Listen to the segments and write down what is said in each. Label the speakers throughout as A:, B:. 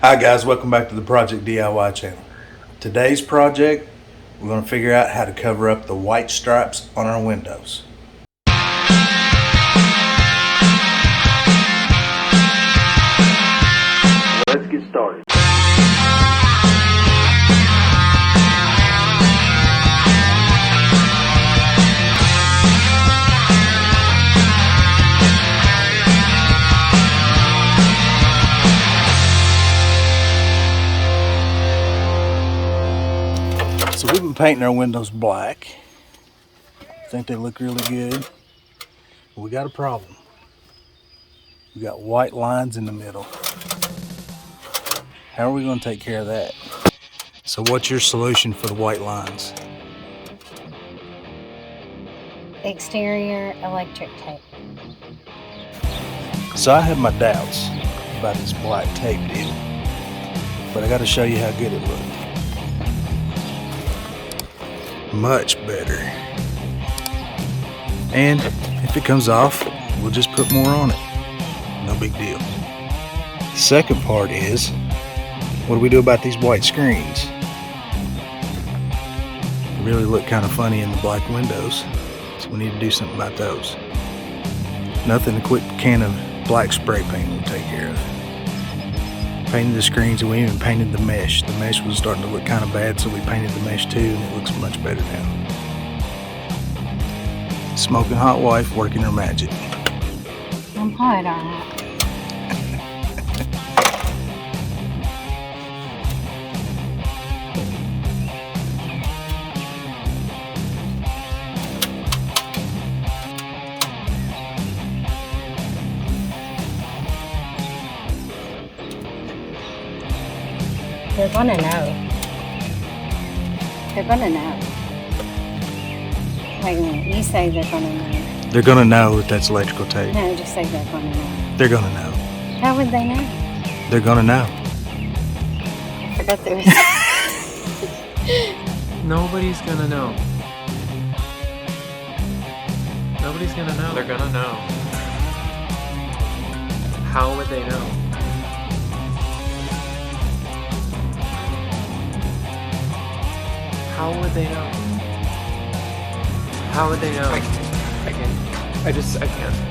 A: Hi guys, welcome back to the Project DIY channel. Today's project, we're going to figure out how to cover up the white stripes on our windows. Let's get started. So we've been painting our windows black. I think they look really good. But we got a problem. We got white lines in the middle. How are we going to take care of that? So what's your solution for the white lines?
B: Exterior electric tape.
A: So I have my doubts about this black tape deal, but I got to show you how good it looked. Much better. And if it comes off, we'll just put more on it. No big deal. The second part is, what do we do about these white screens? They really look kind of funny in the black windows, so we need to do something about those. Nothing a quick can of black spray paint will take care of. Painted the screens, and we even painted the mesh. The mesh was starting to look kind of bad, so we painted the mesh too, and it looks much better now. Smoking hot wife working her magic.
B: I'm hot on it. They're gonna know. They're gonna know. Wait a minute, you say they're gonna know.
A: They're gonna know that that's electrical tape.
B: No, just say they're gonna know.
A: They're gonna know.
B: How would they know?
A: They're gonna know.
B: I forgot there was...
C: Nobody's gonna know. Nobody's gonna know. They're gonna know. How would they know? How would they know? How would they know? I can't. I can't.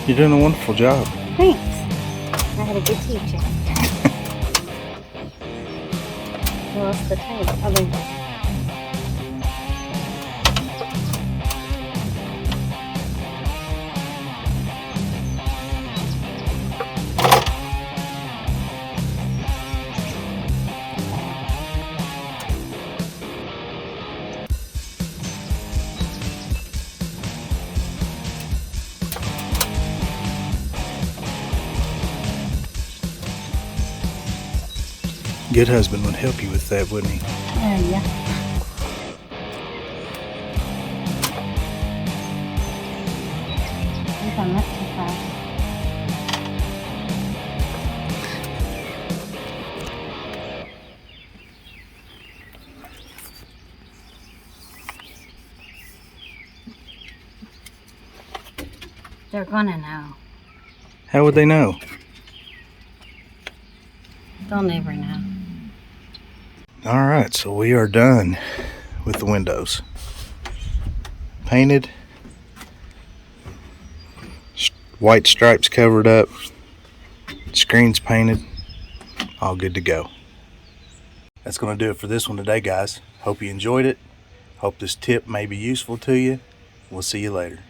A: You're doing a wonderful job.
B: Thanks. I had a good teacher. I lost the tape. Oh, there you go.
A: Good husband would help you with that, wouldn't he?
B: Yeah. I think I'm not too far. They're gonna know.
A: How would they know?
B: They'll never know.
A: Alright, so we are done with the windows. Painted. White stripes covered up. Screens painted. All good to go. That's going to do it for this one today, guys. Hope you enjoyed it. Hope this tip may be useful to you. We'll see you later.